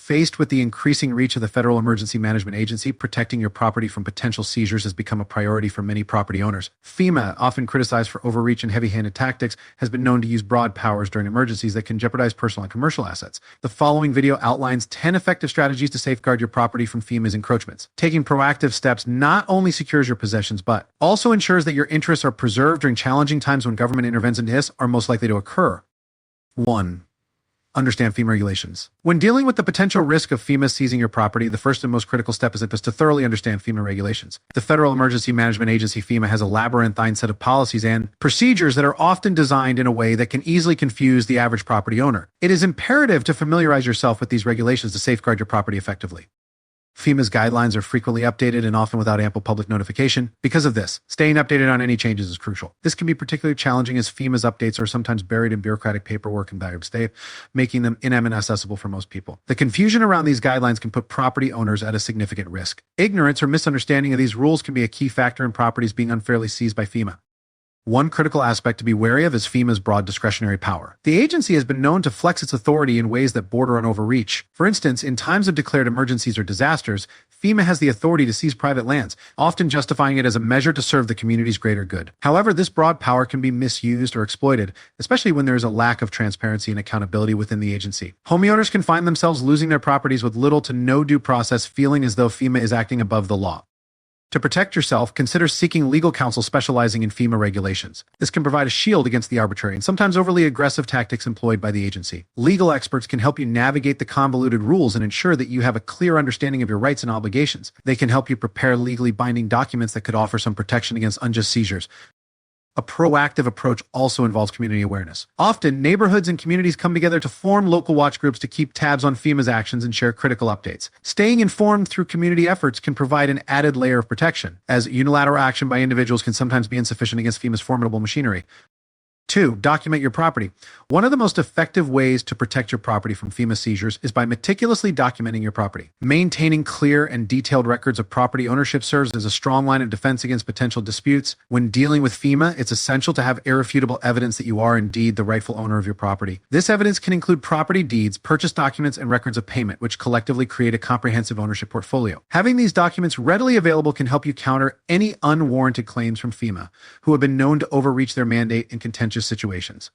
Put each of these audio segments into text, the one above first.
Faced with the increasing reach of the Federal Emergency Management Agency, protecting your property from potential seizures has become a priority for many property owners. FEMA, often criticized for overreach and heavy-handed tactics, has been known to use broad powers during emergencies that can jeopardize personal and commercial assets. The following video outlines 10 effective strategies to safeguard your property from FEMA's encroachments. Taking proactive steps not only secures your possessions, but also ensures that your interests are preserved during challenging times when government interventions are most likely to occur. 1. Understand FEMA regulations. When dealing with the potential risk of FEMA seizing your property, the first and most critical step is to thoroughly understand FEMA regulations. The Federal Emergency Management Agency, FEMA, has a labyrinthine set of policies and procedures that are often designed in a way that can easily confuse the average property owner. It is imperative to familiarize yourself with these regulations to safeguard your property effectively. FEMA's guidelines are frequently updated and often without ample public notification. Because of this, staying updated on any changes is crucial. This can be particularly challenging as FEMA's updates are sometimes buried in bureaucratic paperwork and valuable state, making them inaccessible for most people. The confusion around these guidelines can put property owners at a significant risk. Ignorance or misunderstanding of these rules can be a key factor in properties being unfairly seized by FEMA. One critical aspect to be wary of is FEMA's broad discretionary power. The agency has been known to flex its authority in ways that border on overreach. For instance, in times of declared emergencies or disasters, FEMA has the authority to seize private lands, often justifying it as a measure to serve the community's greater good. However, this broad power can be misused or exploited, especially when there is a lack of transparency and accountability within the agency. Homeowners can find themselves losing their properties with little to no due process, feeling as though FEMA is acting above the law. To protect yourself, consider seeking legal counsel specializing in FEMA regulations. This can provide a shield against the arbitrary and sometimes overly aggressive tactics employed by the agency. Legal experts can help you navigate the convoluted rules and ensure that you have a clear understanding of your rights and obligations. They can help you prepare legally binding documents that could offer some protection against unjust seizures. A proactive approach also involves community awareness. Often, neighborhoods and communities come together to form local watch groups to keep tabs on FEMA's actions and share critical updates. Staying informed through community efforts can provide an added layer of protection, as unilateral action by individuals can sometimes be insufficient against FEMA's formidable machinery. 2. Document your property. One of the most effective ways to protect your property from FEMA seizures is by meticulously documenting your property. Maintaining clear and detailed records of property ownership serves as a strong line of defense against potential disputes. When dealing with FEMA, it's essential to have irrefutable evidence that you are indeed the rightful owner of your property. This evidence can include property deeds, purchase documents, and records of payment, which collectively create a comprehensive ownership portfolio. Having these documents readily available can help you counter any unwarranted claims from FEMA, who have been known to overreach their mandate in contentious situations.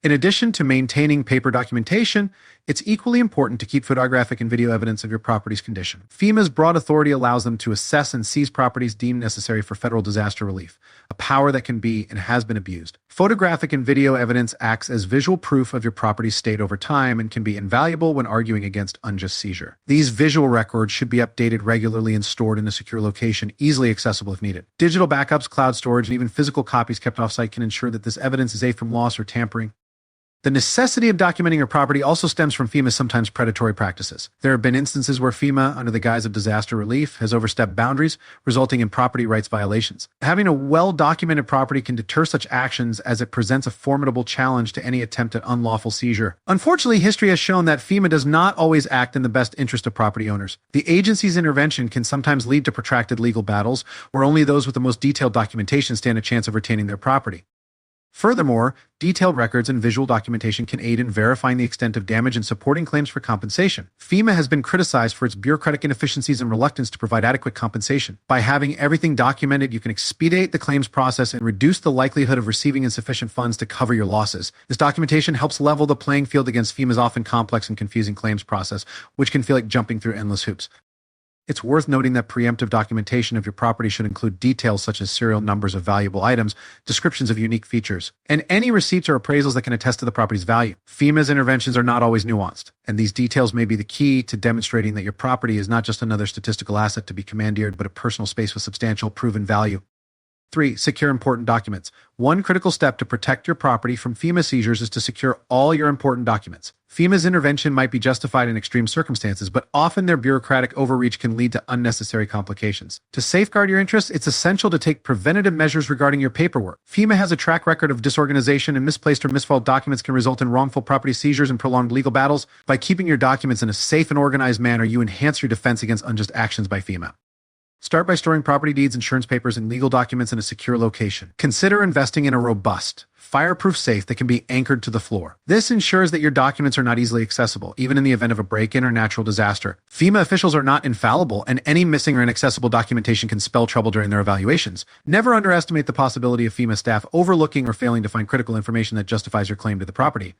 In addition to maintaining paper documentation, it's equally important to keep photographic and video evidence of your property's condition. FEMA's broad authority allows them to assess and seize properties deemed necessary for federal disaster relief, a power that can be and has been abused. Photographic and video evidence acts as visual proof of your property's state over time and can be invaluable when arguing against unjust seizure. These visual records should be updated regularly and stored in a secure location, easily accessible if needed. Digital backups, cloud storage, and even physical copies kept off-site can ensure that this evidence is safe from loss or tampering. The necessity of documenting your property also stems from FEMA's sometimes predatory practices. There have been instances where FEMA, under the guise of disaster relief, has overstepped boundaries, resulting in property rights violations. Having a well-documented property can deter such actions as it presents a formidable challenge to any attempt at unlawful seizure. Unfortunately, history has shown that FEMA does not always act in the best interest of property owners. The agency's intervention can sometimes lead to protracted legal battles, where only those with the most detailed documentation stand a chance of retaining their property. Furthermore, detailed records and visual documentation can aid in verifying the extent of damage and supporting claims for compensation. FEMA has been criticized for its bureaucratic inefficiencies and reluctance to provide adequate compensation. By having everything documented, you can expedite the claims process and reduce the likelihood of receiving insufficient funds to cover your losses. This documentation helps level the playing field against FEMA's often complex and confusing claims process, which can feel like jumping through endless hoops. It's worth noting that preemptive documentation of your property should include details such as serial numbers of valuable items, descriptions of unique features, and any receipts or appraisals that can attest to the property's value. FEMA's interventions are not always nuanced, and these details may be the key to demonstrating that your property is not just another statistical asset to be commandeered, but a personal space with substantial proven value. 3. Secure important documents. One critical step to protect your property from FEMA seizures is to secure all your important documents. FEMA's intervention might be justified in extreme circumstances, but often their bureaucratic overreach can lead to unnecessary complications. To safeguard your interests, it's essential to take preventative measures regarding your paperwork. FEMA has a track record of disorganization, and misplaced or misfiled documents can result in wrongful property seizures and prolonged legal battles. By keeping your documents in a safe and organized manner, you enhance your defense against unjust actions by FEMA. Start by storing property deeds, insurance papers, and legal documents in a secure location. Consider investing in a robust, fireproof safe that can be anchored to the floor. This ensures that your documents are not easily accessible, even in the event of a break-in or natural disaster. FEMA officials are not infallible, and any missing or inaccessible documentation can spell trouble during their evaluations. Never underestimate the possibility of FEMA staff overlooking or failing to find critical information that justifies your claim to the property.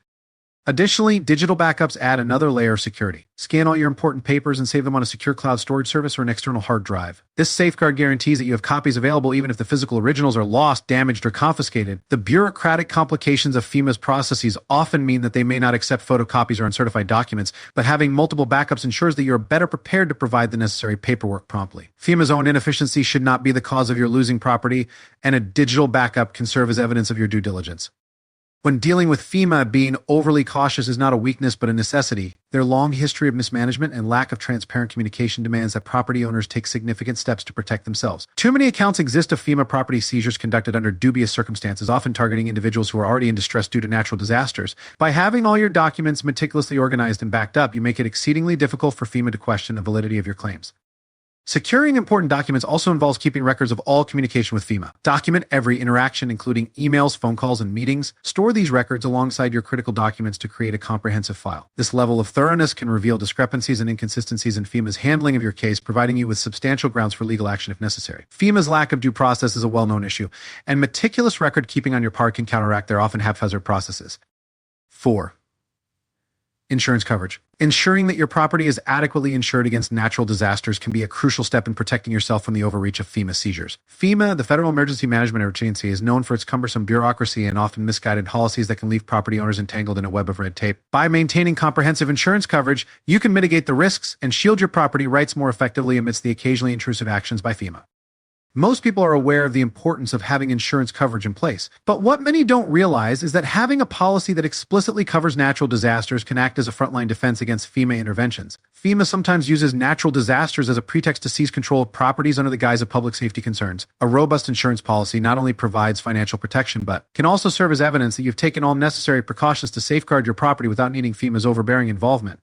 Additionally, digital backups add another layer of security. Scan all your important papers and save them on a secure cloud storage service or an external hard drive. This safeguard guarantees that you have copies available even if the physical originals are lost, damaged, or confiscated. The bureaucratic complications of FEMA's processes often mean that they may not accept photocopies or uncertified documents, but having multiple backups ensures that you're better prepared to provide the necessary paperwork promptly. FEMA's own inefficiency should not be the cause of your losing property, and a digital backup can serve as evidence of your due diligence. When dealing with FEMA, being overly cautious is not a weakness but a necessity. Their long history of mismanagement and lack of transparent communication demands that property owners take significant steps to protect themselves. Too many accounts exist of FEMA property seizures conducted under dubious circumstances, often targeting individuals who are already in distress due to natural disasters. By having all your documents meticulously organized and backed up, you make it exceedingly difficult for FEMA to question the validity of your claims. Securing important documents also involves keeping records of all communication with FEMA. Document every interaction, including emails, phone calls, and meetings. Store these records alongside your critical documents to create a comprehensive file. This level of thoroughness can reveal discrepancies and inconsistencies in FEMA's handling of your case, providing you with substantial grounds for legal action if necessary. FEMA's lack of due process is a well-known issue, and meticulous record keeping on your part can counteract their often haphazard processes. 4. Insurance coverage. Ensuring that your property is adequately insured against natural disasters can be a crucial step in protecting yourself from the overreach of FEMA seizures. FEMA, the Federal Emergency Management Agency, is known for its cumbersome bureaucracy and often misguided policies that can leave property owners entangled in a web of red tape. By maintaining comprehensive insurance coverage, you can mitigate the risks and shield your property rights more effectively amidst the occasionally intrusive actions by FEMA. Most people are aware of the importance of having insurance coverage in place, but what many don't realize is that having a policy that explicitly covers natural disasters can act as a frontline defense against FEMA interventions. FEMA sometimes uses natural disasters as a pretext to seize control of properties under the guise of public safety concerns. A robust insurance policy not only provides financial protection, but can also serve as evidence that you've taken all necessary precautions to safeguard your property without needing FEMA's overbearing involvement.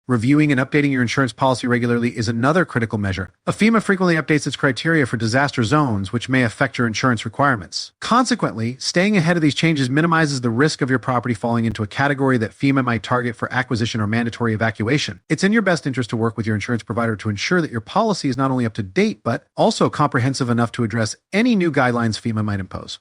Reviewing and updating your insurance policy regularly is another critical measure. FEMA frequently updates its criteria for disaster zones, which may affect your insurance requirements. Consequently, staying ahead of these changes minimizes the risk of your property falling into a category that FEMA might target for acquisition or mandatory evacuation. It's in your best interest to work with your insurance provider to ensure that your policy is not only up to date, but also comprehensive enough to address any new guidelines FEMA might impose.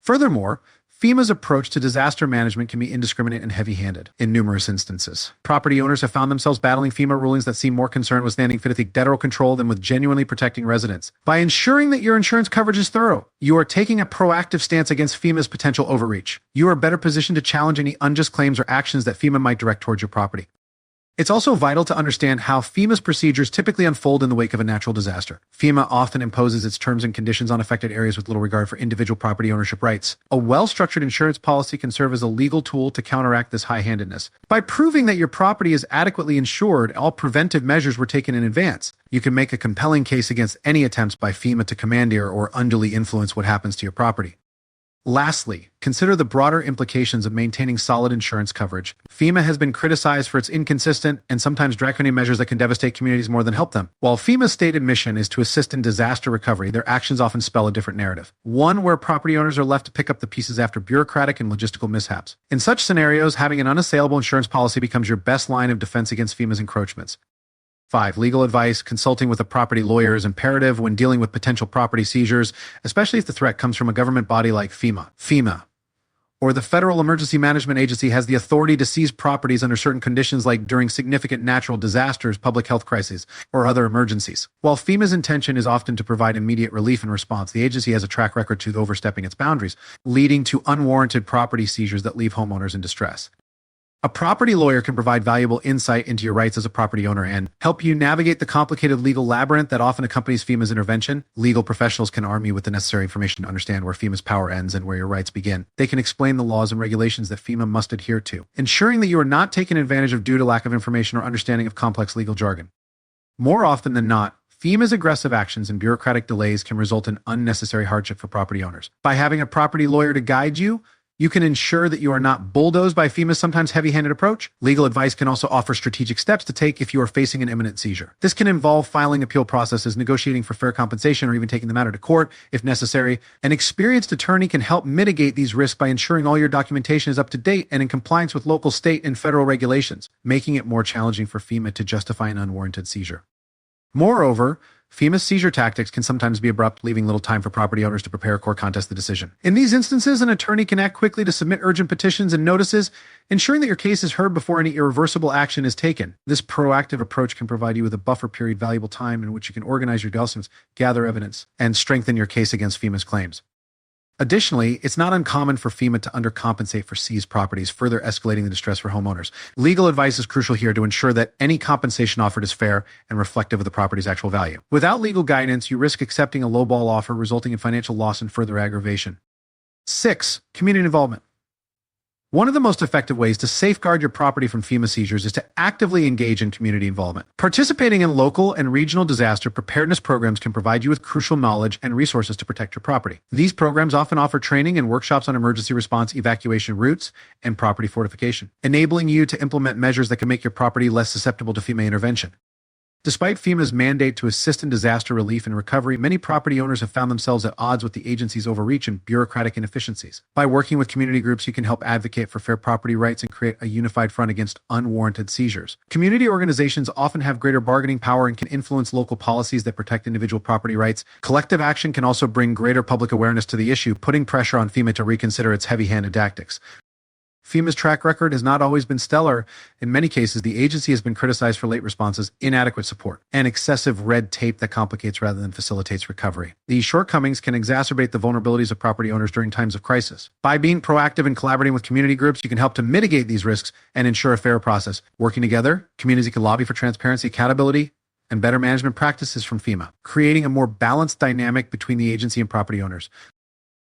Furthermore, FEMA's approach to disaster management can be indiscriminate and heavy-handed in numerous instances. Property owners have found themselves battling FEMA rulings that seem more concerned with standing federal control than with genuinely protecting residents. By ensuring that your insurance coverage is thorough, you are taking a proactive stance against FEMA's potential overreach. You are better positioned to challenge any unjust claims or actions that FEMA might direct towards your property. It's also vital to understand how FEMA's procedures typically unfold in the wake of a natural disaster. FEMA often imposes its terms and conditions on affected areas with little regard for individual property ownership rights. A well-structured insurance policy can serve as a legal tool to counteract this high-handedness. By proving that your property is adequately insured, all preventive measures were taken in advance. You can make a compelling case against any attempts by FEMA to commandeer or unduly influence what happens to your property. Lastly, consider the broader implications of maintaining solid insurance coverage. FEMA has been criticized for its inconsistent and sometimes draconian measures that can devastate communities more than help them. While FEMA's stated mission is to assist in disaster recovery, their actions often spell a different narrative. One where property owners are left to pick up the pieces after bureaucratic and logistical mishaps. In such scenarios, having an unassailable insurance policy becomes your best line of defense against FEMA's encroachments. 5. Legal advice. Consulting with a property lawyer is imperative when dealing with potential property seizures, especially if the threat comes from a government body like FEMA, or the Federal Emergency Management Agency has the authority to seize properties under certain conditions like during significant natural disasters, public health crises, or other emergencies. While FEMA's intention is often to provide immediate relief and response, the agency has a track record to overstepping its boundaries, leading to unwarranted property seizures that leave homeowners in distress. A property lawyer can provide valuable insight into your rights as a property owner and help you navigate the complicated legal labyrinth that often accompanies FEMA's intervention. Legal professionals can arm you with the necessary information to understand where FEMA's power ends and where your rights begin. They can explain the laws and regulations that FEMA must adhere to, ensuring that you are not taken advantage of due to lack of information or understanding of complex legal jargon. More often than not, FEMA's aggressive actions and bureaucratic delays can result in unnecessary hardship for property owners. By having a property lawyer to guide you, You can ensure that you are not bulldozed by FEMA's sometimes heavy-handed approach. Legal advice can also offer strategic steps to take if you are facing an imminent seizure. This can involve filing appeal processes, negotiating for fair compensation, or even taking the matter to court if necessary. An experienced attorney can help mitigate these risks by ensuring all your documentation is up to date and in compliance with local, state, and federal regulations, making it more challenging for FEMA to justify an unwarranted seizure. Moreover, FEMA's seizure tactics can sometimes be abrupt, leaving little time for property owners to prepare or contest the decision. In these instances, an attorney can act quickly to submit urgent petitions and notices, ensuring that your case is heard before any irreversible action is taken. This proactive approach can provide you with a buffer period, valuable time in which you can organize your documents, gather evidence, and strengthen your case against FEMA's claims. Additionally, it's not uncommon for FEMA to undercompensate for seized properties, further escalating the distress for homeowners. Legal advice is crucial here to ensure that any compensation offered is fair and reflective of the property's actual value. Without legal guidance, you risk accepting a lowball offer, resulting in financial loss and further aggravation. 6. Community involvement. One of the most effective ways to safeguard your property from FEMA seizures is to actively engage in community involvement. Participating in local and regional disaster preparedness programs can provide you with crucial knowledge and resources to protect your property. These programs often offer training and workshops on emergency response, evacuation routes, and property fortification, enabling you to implement measures that can make your property less susceptible to FEMA intervention. Despite FEMA's mandate to assist in disaster relief and recovery, many property owners have found themselves at odds with the agency's overreach and bureaucratic inefficiencies. By working with community groups, you can help advocate for fair property rights and create a unified front against unwarranted seizures. Community organizations often have greater bargaining power and can influence local policies that protect individual property rights. Collective action can also bring greater public awareness to the issue, putting pressure on FEMA to reconsider its heavy-handed tactics. FEMA's track record has not always been stellar. In many cases, the agency has been criticized for late responses, inadequate support, and excessive red tape that complicates rather than facilitates recovery. These shortcomings can exacerbate the vulnerabilities of property owners during times of crisis. By being proactive and collaborating with community groups, you can help to mitigate these risks and ensure a fair process. Working together, communities can lobby for transparency, accountability, and better management practices from FEMA, creating a more balanced dynamic between the agency and property owners.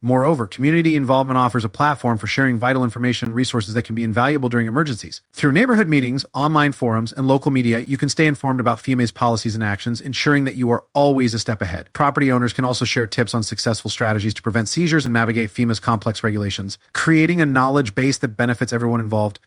Moreover, community involvement offers a platform for sharing vital information and resources that can be invaluable during emergencies. Through neighborhood meetings, online forums, and local media, you can stay informed about FEMA's policies and actions, ensuring that you are always a step ahead. Property owners can also share tips on successful strategies to prevent seizures and navigate FEMA's complex regulations, creating a knowledge base that benefits everyone involved.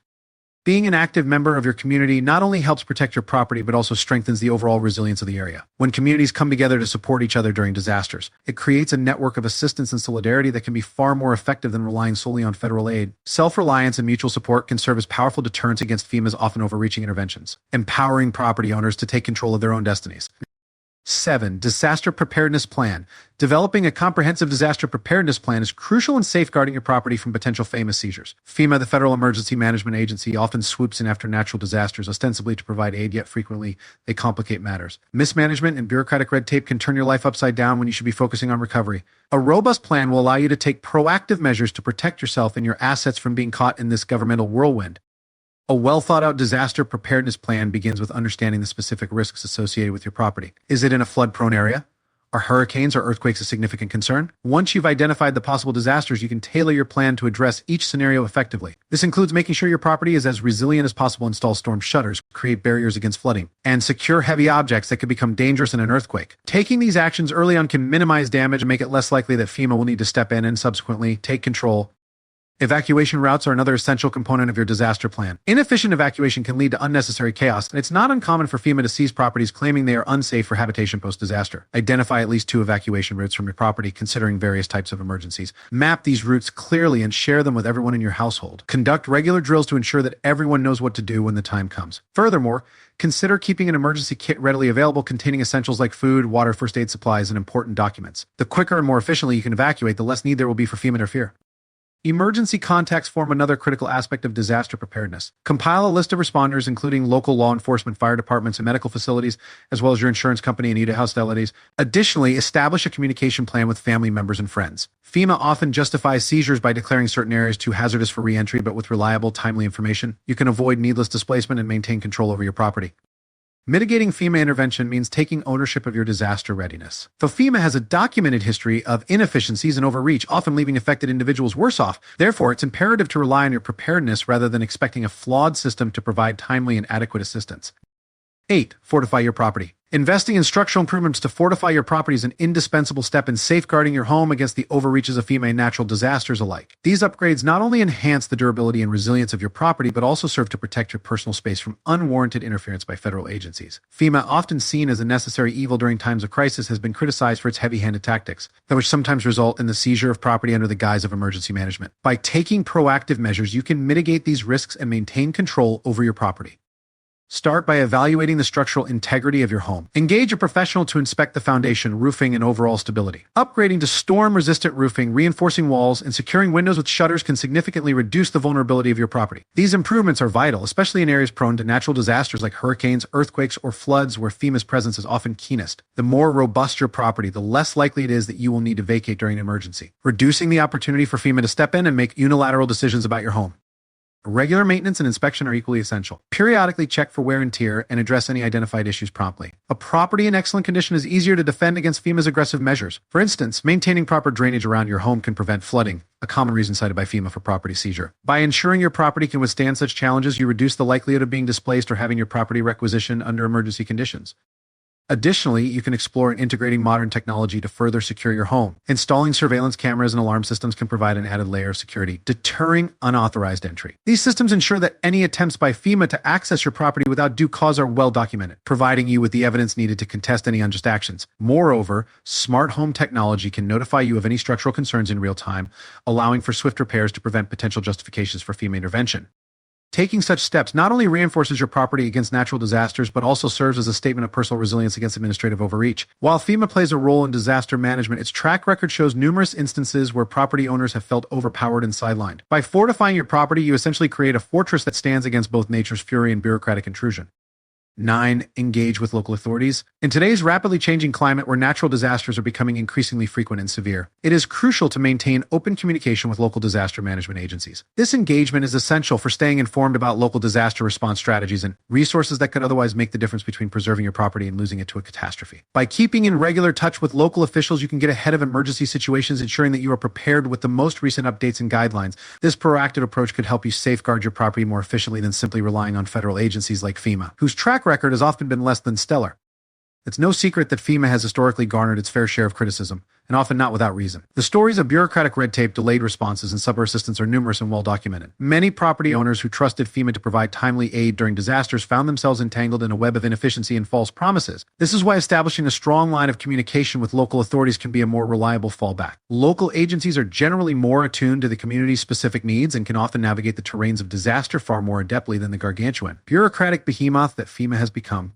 Being an active member of your community not only helps protect your property, but also strengthens the overall resilience of the area. When communities come together to support each other during disasters, it creates a network of assistance and solidarity that can be far more effective than relying solely on federal aid. Self-reliance and mutual support can serve as powerful deterrents against FEMA's often overreaching interventions, empowering property owners to take control of their own destinies. 7. Disaster Preparedness Plan. Developing a comprehensive disaster preparedness plan is crucial in safeguarding your property from potential FEMA seizures. FEMA, the Federal Emergency Management Agency, often swoops in after natural disasters, ostensibly to provide aid, yet frequently they complicate matters. Mismanagement and bureaucratic red tape can turn your life upside down when you should be focusing on recovery. A robust plan will allow you to take proactive measures to protect yourself and your assets from being caught in this governmental whirlwind. A well-thought-out disaster preparedness plan begins with understanding the specific risks associated with your property. Is it in a flood-prone area? Are hurricanes or earthquakes a significant concern? Once you've identified the possible disasters, you can tailor your plan to address each scenario effectively. This includes making sure your property is as resilient as possible, install storm shutters, create barriers against flooding, and secure heavy objects that could become dangerous in an earthquake. Taking these actions early on can minimize damage and make it less likely that FEMA will need to step in and subsequently take control. Evacuation routes are another essential component of your disaster plan. Inefficient evacuation can lead to unnecessary chaos, and it's not uncommon for FEMA to seize properties claiming they are unsafe for habitation post-disaster. Identify at least 2 evacuation routes from your property, considering various types of emergencies. Map these routes clearly and share them with everyone in your household. Conduct regular drills to ensure that everyone knows what to do when the time comes. Furthermore, consider keeping an emergency kit readily available containing essentials like food, water, first aid supplies, and important documents. The quicker and more efficiently you can evacuate, the less need there will be for FEMA to interfere. Emergency contacts form another critical aspect of disaster preparedness. Compile a list of responders, including local law enforcement, fire departments, and medical facilities, as well as your insurance company and hostilities. Additionally, establish a communication plan with family members and friends. FEMA often justifies seizures by declaring certain areas too hazardous for re-entry, but with reliable, timely information, you can avoid needless displacement and maintain control over your property. Mitigating FEMA intervention means taking ownership of your disaster readiness. Though FEMA has a documented history of inefficiencies and overreach, often leaving affected individuals worse off, therefore it's imperative to rely on your preparedness rather than expecting a flawed system to provide timely and adequate assistance. 8. Fortify your property. Investing in structural improvements to fortify your property is an indispensable step in safeguarding your home against the overreaches of FEMA and natural disasters alike. These upgrades not only enhance the durability and resilience of your property, but also serve to protect your personal space from unwarranted interference by federal agencies. FEMA, often seen as a necessary evil during times of crisis, has been criticized for its heavy-handed tactics, which sometimes result in the seizure of property under the guise of emergency management. By taking proactive measures, you can mitigate these risks and maintain control over your property. Start by evaluating the structural integrity of your home. Engage a professional to inspect the foundation, roofing, and overall stability. Upgrading to storm-resistant roofing, reinforcing walls, and securing windows with shutters can significantly reduce the vulnerability of your property. These improvements are vital, especially in areas prone to natural disasters like hurricanes, earthquakes, or floods where FEMA's presence is often keenest. The more robust your property, the less likely it is that you will need to vacate during an emergency, reducing the opportunity for FEMA to step in and make unilateral decisions about your home. Regular maintenance and inspection are equally essential. Periodically check for wear and tear and address any identified issues promptly. A property in excellent condition is easier to defend against FEMA's aggressive measures. For instance, maintaining proper drainage around your home can prevent flooding, a common reason cited by FEMA for property seizure. By ensuring your property can withstand such challenges, you reduce the likelihood of being displaced or having your property requisitioned under emergency conditions. Additionally, you can explore integrating modern technology to further secure your home. Installing surveillance cameras and alarm systems can provide an added layer of security, deterring unauthorized entry. These systems ensure that any attempts by FEMA to access your property without due cause are well documented, providing you with the evidence needed to contest any unjust actions. Moreover, smart home technology can notify you of any structural concerns in real time, allowing for swift repairs to prevent potential justifications for FEMA intervention. Taking such steps not only reinforces your property against natural disasters, but also serves as a statement of personal resilience against administrative overreach. While FEMA plays a role in disaster management, its track record shows numerous instances where property owners have felt overpowered and sidelined. By fortifying your property, you essentially create a fortress that stands against both nature's fury and bureaucratic intrusion. 9. Engage with local authorities. In today's rapidly changing climate where natural disasters are becoming increasingly frequent and severe, it is crucial to maintain open communication with local disaster management agencies. This engagement is essential for staying informed about local disaster response strategies and resources that could otherwise make the difference between preserving your property and losing it to a catastrophe. By keeping in regular touch with local officials, you can get ahead of emergency situations, ensuring that you are prepared with the most recent updates and guidelines. This proactive approach could help you safeguard your property more efficiently than simply relying on federal agencies like FEMA, whose track record has often been less than stellar. It's no secret that FEMA has historically garnered its fair share of criticism, and often not without reason. The stories of bureaucratic red tape, delayed responses, and subpar assistance are numerous and well documented. Many property owners who trusted FEMA to provide timely aid during disasters found themselves entangled in a web of inefficiency and false promises. This is why establishing a strong line of communication with local authorities can be a more reliable fallback. Local agencies are generally more attuned to the community's specific needs and can often navigate the terrains of disaster far more adeptly than the gargantuan, bureaucratic behemoth that FEMA has become.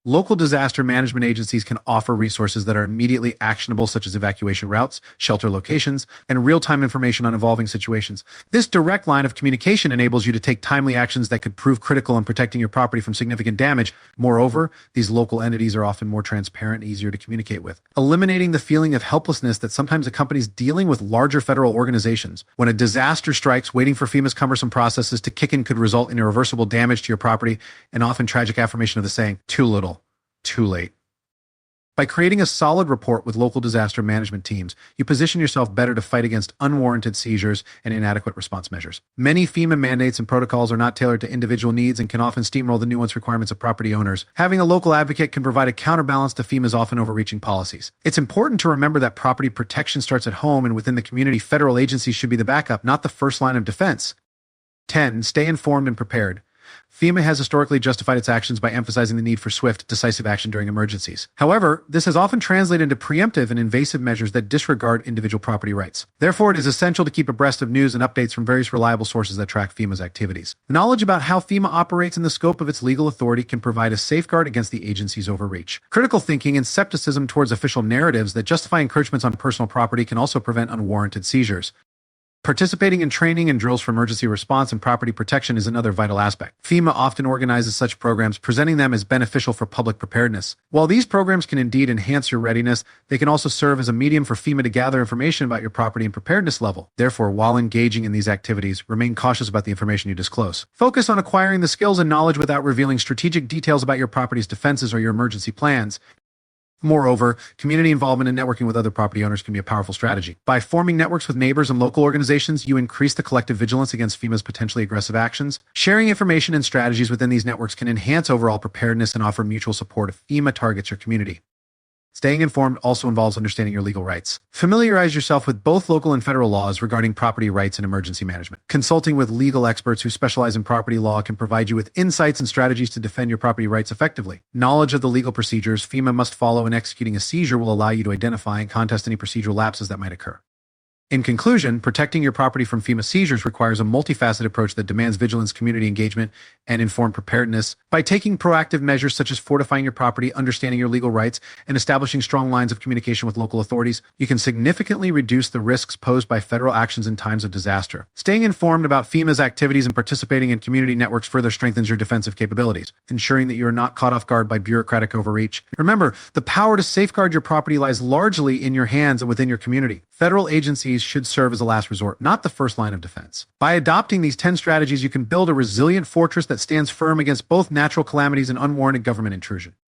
Local disaster management agencies can offer resources that are immediately actionable, such as evacuation routes, shelter locations, and real-time information on evolving situations. This direct line of communication enables you to take timely actions that could prove critical in protecting your property from significant damage. Moreover, these local entities are often more transparent and easier to communicate with, eliminating the feeling of helplessness that sometimes accompanies dealing with larger federal organizations. When a disaster strikes, waiting for FEMA's cumbersome processes to kick in could result in irreversible damage to your property and often tragic affirmation of the saying, too little, too late. By creating a solid rapport with local disaster management teams, you position yourself better to fight against unwarranted seizures and inadequate response measures. Many FEMA mandates and protocols are not tailored to individual needs and can often steamroll the nuanced requirements of property owners. Having a local advocate can provide a counterbalance to FEMA's often overreaching policies. It's important to remember that property protection starts at home and within the community. Federal agencies should be the backup, not the first line of defense. 10. Stay informed and prepared. FEMA has historically justified its actions by emphasizing the need for swift, decisive action during emergencies. However, this has often translated into preemptive and invasive measures that disregard individual property rights. Therefore, it is essential to keep abreast of news and updates from various reliable sources that track FEMA's activities. Knowledge about how FEMA operates and the scope of its legal authority can provide a safeguard against the agency's overreach. Critical thinking and skepticism towards official narratives that justify encroachments on personal property can also prevent unwarranted seizures. Participating in training and drills for emergency response and property protection is another vital aspect. FEMA often organizes such programs, presenting them as beneficial for public preparedness. While these programs can indeed enhance your readiness, they can also serve as a medium for FEMA to gather information about your property and preparedness level. Therefore, while engaging in these activities, remain cautious about the information you disclose. Focus on acquiring the skills and knowledge without revealing strategic details about your property's defenses or your emergency plans. Moreover, community involvement and networking with other property owners can be a powerful strategy. By forming networks with neighbors and local organizations, you increase the collective vigilance against FEMA's potentially aggressive actions. Sharing information and strategies within these networks can enhance overall preparedness and offer mutual support if FEMA targets your community. Staying informed also involves understanding your legal rights. Familiarize yourself with both local and federal laws regarding property rights and emergency management. Consulting with legal experts who specialize in property law can provide you with insights and strategies to defend your property rights effectively. Knowledge of the legal procedures FEMA must follow in executing a seizure will allow you to identify and contest any procedural lapses that might occur. In conclusion, protecting your property from FEMA seizures requires a multifaceted approach that demands vigilance, community engagement, and informed preparedness. By taking proactive measures such as fortifying your property, understanding your legal rights, and establishing strong lines of communication with local authorities, you can significantly reduce the risks posed by federal actions in times of disaster. Staying informed about FEMA's activities and participating in community networks further strengthens your defensive capabilities, ensuring that you are not caught off guard by bureaucratic overreach. Remember, the power to safeguard your property lies largely in your hands and within your community. Federal agencies should serve as a last resort, not the first line of defense. By adopting these 10 strategies, you can build a resilient fortress that stands firm against both natural calamities and unwarranted government intrusion.